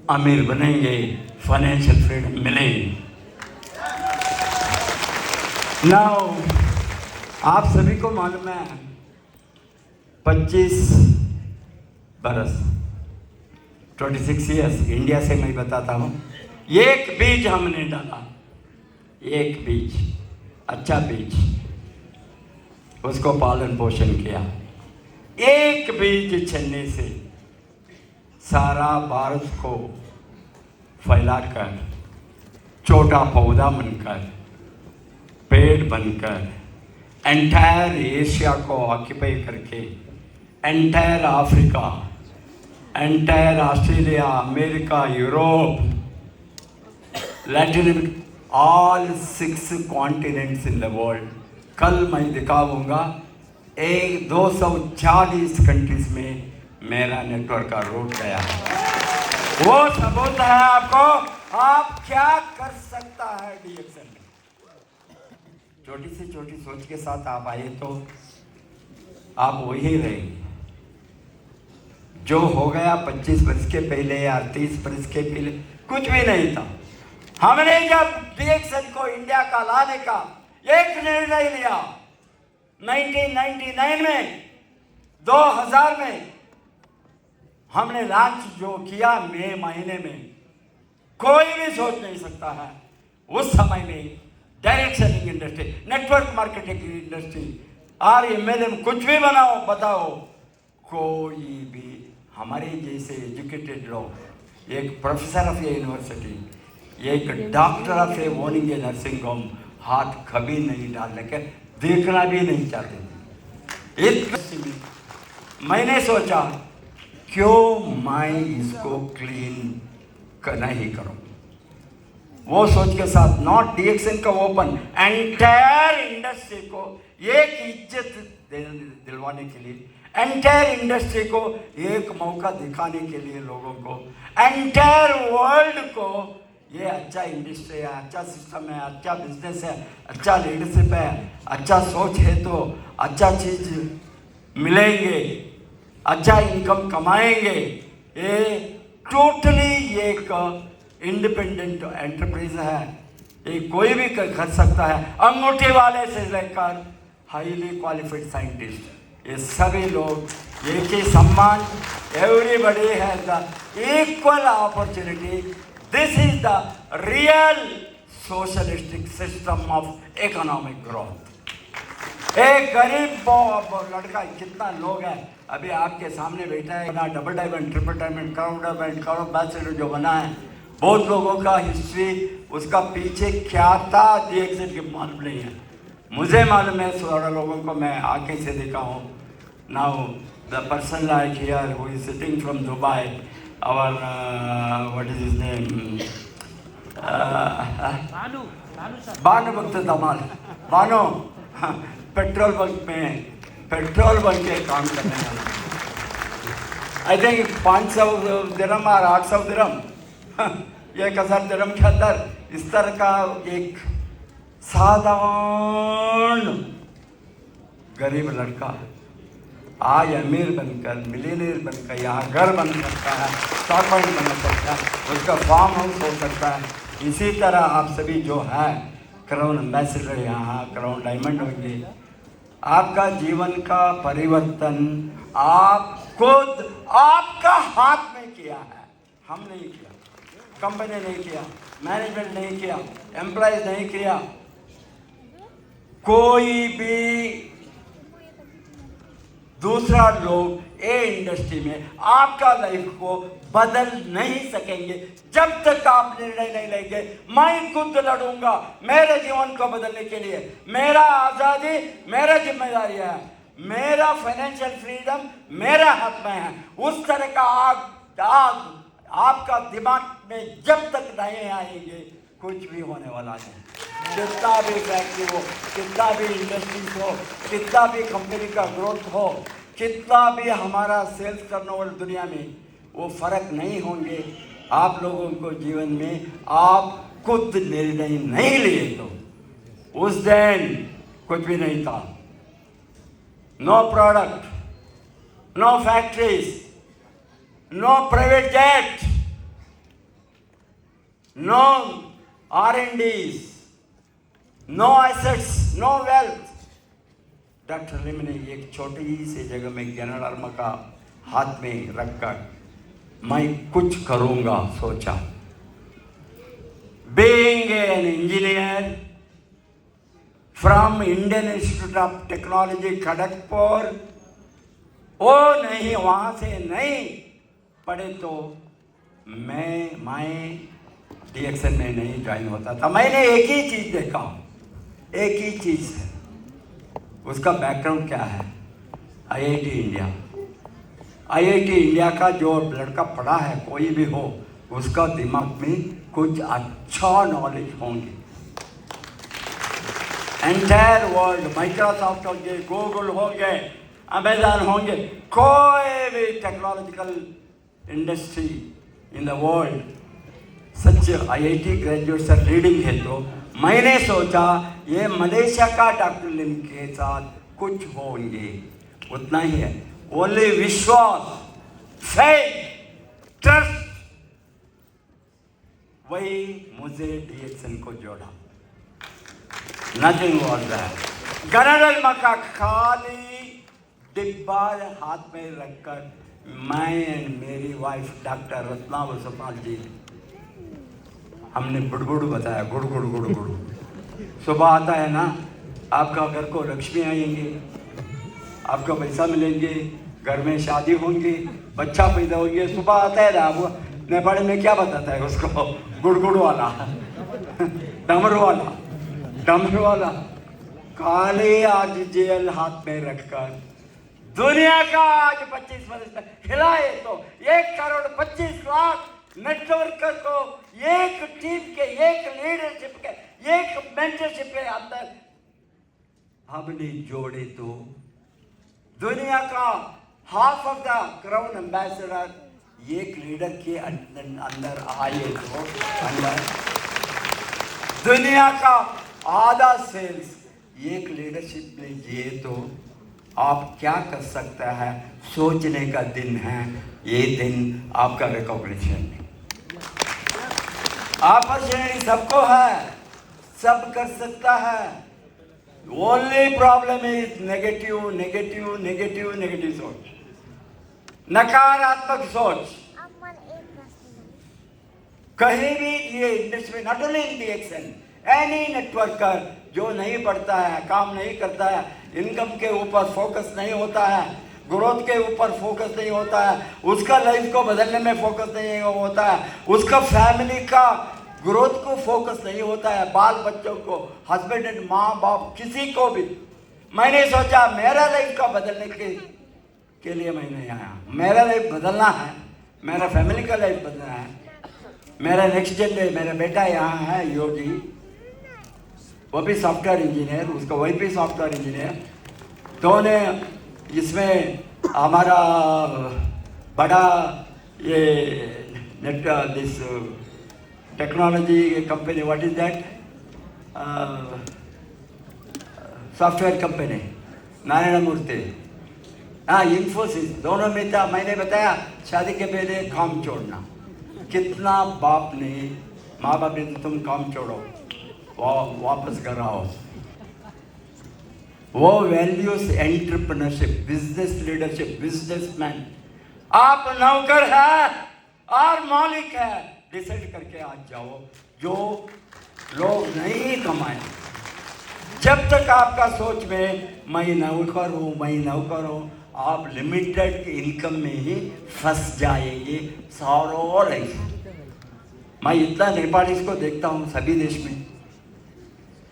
अमीर बनेंगे, financial freedom मिलेगी। नाउ आप सभी को मालूम है 25 बरस 26 ईयर्स इंडिया से मैं बताता हूँ, एक बीज हमने डाला, एक बीज, अच्छा बीज, उसको पालन पोषण किया। एक बीज चलने से सारा भारत को फैलाकर, छोटा पौधा बनकर, पेड़ बनकर, एंटायर एशिया को ऑक्यूपाई करके, entire Africa, entire Australia, America, Europe, Latin, all 6 continents in the world. कल मैं दिखाऊंगा 240 कंट्रीज में मेरा नेटवर्क का रूट गया है। वो सबूत है आपको, आप क्या कर सकता है डीएक्सन में। छोटी से छोटी सोच के साथ आप आए तो आप वही रहेंगे जो हो गया 25 वर्ष के पहले या 30 वर्ष के पहले, कुछ भी नहीं था। हमने जब डीएक्सन को इंडिया का लाने का एक निर्णय लिया 1999 में, 2000 में हमने लॉन्च जो किया मई महीने में, कोई भी सोच नहीं सकता है उस समय में direct selling industry, network marketing industry, RMLM कुछ भी बनाओ बताओ, कोई भी हमारे जैसे एजुकेटेड लोग, एक प्रोफेसर ऑफ ए यूनिवर्सिटी, एक doctor of A owning a nursing home, हाथ कभी नहीं डालने के, देखना भी नहीं चाहते थे। एक मैंने सोचा क्यों मैं इसको क्लीन करना ही करूं, वो सोच के साथ नॉट डीएक्सन का ओपन, एंटायर इंडस्ट्री को एक इज्जत दिलवाने के लिए, एंटायर इंडस्ट्री को एक मौका दिखाने के लिए, लोगों को, एंटायर वर्ल्ड को ये अच्छा इंडस्ट्री है, अच्छा सिस्टम है, अच्छा बिजनेस है, अच्छा लीडरशिप है, अच्छा सोच है तो अच्छा चीज मिलेंगे, अच्छा इनकम कमाएंगे। ये टोटली एक इंडिपेंडेंट एंटरप्राइज है, ये कोई भी कर सकता है, अंगूठे वाले से लेकर हाईली क्वालिफाइड साइंटिस्ट, ये सभी लोग एक ही सम्मान, everybody has the equal opportunity. This is the real socialistic system of economic growth. एक गरीब लड़का, कितना लोग हैं अभी आपके सामने बैठा है ना, double diamond, triple diamond, crore diamond, crore bachelor जो बना है, बहुत लोगों का हिस्ट्री, उसका पीछे क्या था डीएक्सन के मालूम नहीं है, मुझे मालूम है, थोड़ा लोगों को मैं आंखें से देखा हूँ। Now the person like here who is sitting from Dubai, our what is his name, Bano भक्त धमाल, बानो पेट्रोल बंक में पेट्रोल बंक के काम करने वाला, आई थिंक 500 दिरहम और 800 दिरहम, 1000 दिरहम के अंदर इस तरह का एक साधारण गरीब लड़का आज अमीर बनकर, मिलियनियर बनकर यहाँ घर बन सकता है, स्टॉक पॉइंट बन सकता है, उसका फार्म हाउस हो सकता है। इसी तरह आप सभी जो है क्राउन एम्बेसडर, यहाँ क्राउन डायमंड होंगे, आपका जीवन का परिवर्तन आप खुद आपका हाथ में किया है, हम नहीं किया, कंपनी नहीं किया, मैनेजमेंट नहीं किया, एम्प्लॉयज नहीं किया, कोई भी दूसरा लोग ए इंडस्ट्री में आपका लाइफ को बदल नहीं सकेंगे जब तक आप निर्णय नहीं लेंगे। मैं खुद लड़ूंगा मेरे जीवन को बदलने के लिए, मेरा आज़ादी मेरा जिम्मेदारी है, मेरा फाइनेंशियल फ्रीडम मेरे हाथ में है। उस तरह का आग आपका दिमाग में जब तक नहीं आएंगे कुछ भी होने वाला नहीं। कितना भी फैक्ट्री हो, कितना भी इंडस्ट्रीज हो, कितना भी कंपनी का ग्रोथ हो, कितना भी हमारा सेल्स करने वाली दुनिया में, वो फर्क नहीं होंगे आप लोगों को जीवन में आप खुद निर्णय नहीं लिए तो। उस दिन कुछ भी नहीं था, no product, no factories, no private jet, no R&Ds, no assets, no wealth. Doctor Lim ने एक छोटी सी जगह में ज्ञानार्मा का हाथ में रखकर मैं कुछ करूंगा सोचा। Being an engineer from Indian Institute of Technology Kharagpur, वो नहीं, वहाँ से नहीं पढ़े तो मैं DXN में नहीं ज्वाइन होता था। मैंने एक ही चीज़ देखा, एक ही चीज़ है, उसका बैकग्राउंड क्या है? IIT India. IIT इंडिया का जो लड़का पढ़ा है, कोई भी हो, उसका दिमाग में कुछ अच्छा नॉलेज होंगे। एंटायर वर्ल्ड, माइक्रोसॉफ्ट होंगे, गूगल होंगे, अमेजॉन होंगे, कोई भी technological industry in the world such IIT graduates are leading है। तो मैंने सोचा ये मलेशिया का डॉक्टर लिम के साथ कुछ होंगे, उतना ही है। ओनली विश्वास, फेथ, ट्रस्ट, वही मुझे DXN को जोड़ा। Nothing was that. ज्ञानार्मा का खाली डिब्बा हाथ में रखकर मैं एंड मेरी वाइफ डॉक्टर रत्ना वसपाल जी हमने बुड़बुड़ बताया, गुड़ गुड़ गुड़ गुड़। सुबह आता है ना, आपका घर को लक्ष्मी आएंगे, आपका पैसा मिलेंगे, घर में शादी होंगी, बच्चा पैदा होंगे। सुबह आता है ना, वो नेपाली में क्या बताता है उसको? गुड़गुड़ वाला, डमरू वाला, डमरू वाला। काले आज जेल हाथ में रखकर दुनिया का आज 25 वर्ष तक खिलाए तो 1,25,00,000 नेटवर्क को एक टीम के, एक लीडरशिप के, एक मेंटरशिप के अंदर हमने जोड़े तो दुनिया का half of the crown ambassador एक लीडर के अंदर आए तो अंदर दुनिया का आधा सेल्स एक लीडरशिप में जिए तो आप क्या कर सकता है? सोचने का दिन है ये दिन, आपका रिकॉग्निशन। अपॉर्चुनिटी सबको है, सब कर सकता है। Only problem is negative negative negative negative सोच, नकारात्मक सोच। कहीं भी ये industry, not only in DXN, any networker जो नहीं पढ़ता है, काम नहीं करता है, इनकम के ऊपर फोकस नहीं होता है, ग्रोथ के ऊपर फोकस नहीं होता है, उसका लाइफ को बदलने में फोकस नहीं होता है, उसका फैमिली का ग्रोथ को फोकस नहीं होता है, बाल बच्चों को, हस्बैंड एंड माँ बाप, किसी को भी। मैंने सोचा मेरा लाइफ का बदलने के लिए मैं नहीं आया। मेरा लाइफ बदलना है, मेरा फैमिली का लाइफ बदलना है। मेरा नेक्स्ट जनरेशन, मेरा बेटा यहाँ है योगी, वो भी सॉफ्टवेयर इंजीनियर, उसका वाइफ भी सॉफ्टवेयर इंजीनियर। दोनों इसमें हमारा बड़ा ये net this technology company, what is that, software company, Narayana Murthy, हाँ इन्फोसिस, दोनों में था। मैंने बताया शादी के पहले काम छोड़ना, कितना बाप ने, माँ बाप ने तो तुम काम छोड़ो, वापस घर आओ। वो values, entrepreneurship, business leadership, businessman. आप नौकर है और मालिक है, डिसाइड करके आज जाओ। जो लोग नहीं कमाए, जब तक आपका सोच में मैं नौकर हूँ, मैं नौकर हूँ, आप लिमिटेड इनकम में ही फंस जाएंगे सारों लाइफ। मैं इतना नेपालीज को देखता हूँ सभी देश में,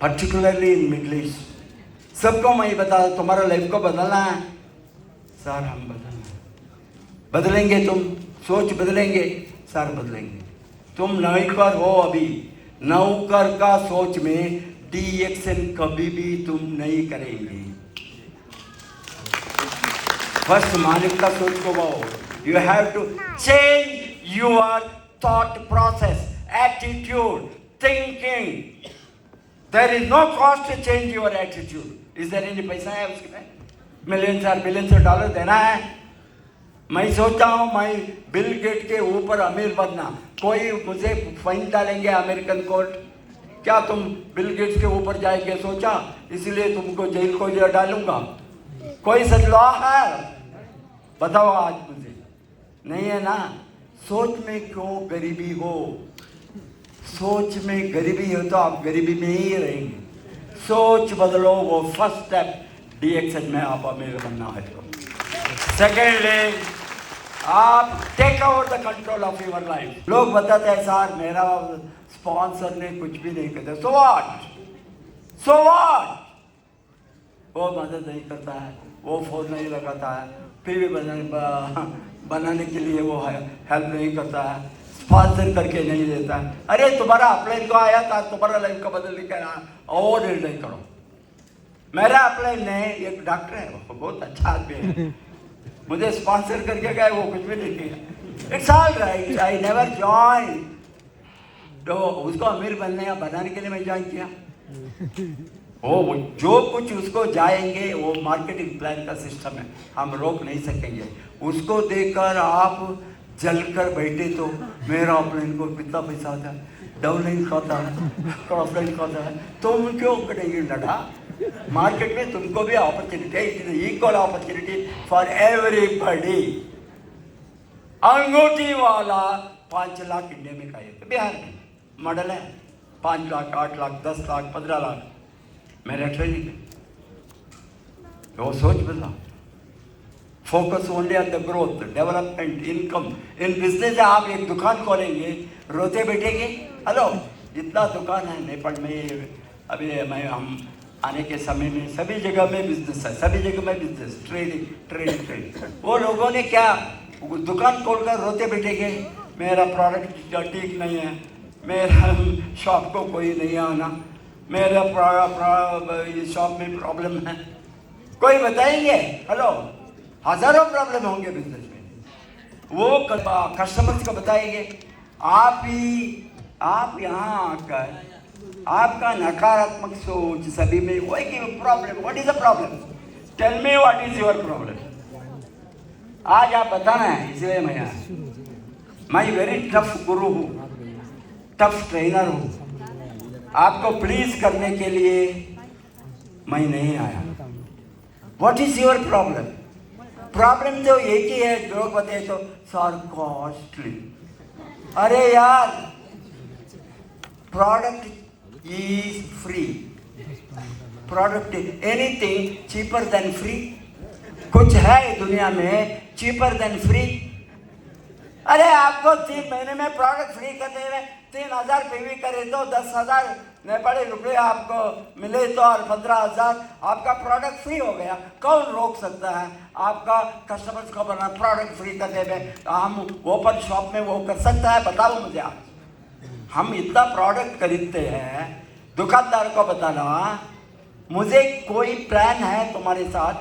पर्टिकुलरली इन मिडिल ईस्ट। सबको मैं बता, तुम्हारा लाइफ को बदलना है सर, हम बदलेंगे, तुम सोच बदलेंगे सर, बदलेंगे। तुम नौकर हो अभी, नौकर का सोच में DXN कभी भी तुम नहीं करेंगे। फर्स्ट मालिक का सोच को वो, you have to change your thought process, attitude, thinking. There is no cost to change your attitude. Is there any पैसा है उसके में? मिलियंस और बिलियंस ऑफ डॉलर देना है? मैं सोचा हूँ मैं बिल गेट के ऊपर अमीर बनना, कोई मुझे फाइन डालेंगे अमेरिकन कोर्ट, क्या तुम बिल गेट्स के ऊपर जाएंगे सोचा, इसलिए तुमको जेल को डालूंगा? कोई सच लॉ है? बताओ आज मुझे, नहीं है ना? सोच में क्यों गरीबी हो? सोच में गरीबी हो तो आप गरीबी में ही रहेंगे। सोच बदलो, वो फर्स्ट स्टेप DXN में आप अमीर बनना है तो। सेकेंडली, आप take over the control of your life. लोग बताते हैं सर मेरा स्पॉन्सर ने कुछ भी नहीं करता, सो व्हाट, वो मदद नहीं करता है, वो फोन नहीं लगाता है, फिर भी बनाने के लिए वो हेल्प नहीं करता है, स्पॉन्सर करके नहीं देता है। अरे तुम्हारा अपलाइन तो आया था, तुम्हारा लाइफ का बदल नहीं और नहीं करो। मेरा अपलाइन ने एक डॉक्टर है, वो बहुत अच्छा आदमी है, मुझे स्पॉन्सर करके गए, वो कुछ भी नहीं किया। It's all right, I never join. तो उसको अमीर बनने या बनाने के लिए मैं ज्वाइन किया। वो जो कुछ उसको जाएंगे वो मार्केटिंग प्लान का सिस्टम है, हम रोक नहीं सकेंगे। उसको देखकर आप जलकर बैठे तो मेरा अपलाइन को कितना पैसा आता है, डाउनलाइन खाता है, क्रॉसलाइन खाता है, तुम क्यों करेंगे लड़ा? मार्केट में तुमको भी अपॉर्चुनिटी है, it is equal opportunity for everybody. अंगूठी वाला 5 लाख इंडिया में का है, बिहार में मॉडल है 5 लाख, 8 लाख, 10 लाख, 15 लाख मेरे ट्रेनिंग में। वो सोच बदला, focus only on the growth, development, income. In business आप एक दुकान खोलेंगे, रोते बैठेंगे, हेलो इतना दुकान है नेपाल में, अभी हम आने के समय में सभी जगह में बिजनेस है, सभी जगह में बिजनेस, ट्रेडिंग। वो लोगों ने क्या दुकान खोलकर रोते बैठेंगे, मेरा प्रोडक्ट ठीक नहीं है, मेरा शॉप को कोई नहीं आना, मेरा शॉप में प्रॉब्लम है। कोई बताएंगे? हेलो, हजारों प्रॉब्लम होंगे बिजनेस में, वो कस्टमर्स को बताएंगे। आप यहाँ आकर आपका नकारात्मक सोच सभी में वही की problem. What is the problem? Tell me what is your problem. आज आप बताना है, इसलिए मैं यहाँ मैं वेरी टफ गुरु हूँ, टफ ट्रेनर हूँ, आपको प्लीज करने के लिए मैं नहीं आया। What is your problem? Problem तो एक ही है, लोग बताए तो सर कॉस्टली। अरे यार, product is free. Product anything cheaper than free? कुछ है दुनिया में cheaper than free? अरे आपको 3 महीने में प्रोडक्ट फ्री करते हुए 3000 PV करे तो 10,000 नेपाली रुपये आपको मिले तो, और 15,000 आपका प्रोडक्ट फ्री हो गया। कौन रोक सकता है आपका कस्टमर्स को बना प्रोडक्ट फ्री करते हुए? हम ओपन शॉप में वो कर सकता है? बताओ मुझे आप। हम इतना प्रोडक्ट खरीदते हैं, दुकानदार को बताना मुझे कोई प्लान है तुम्हारे साथ?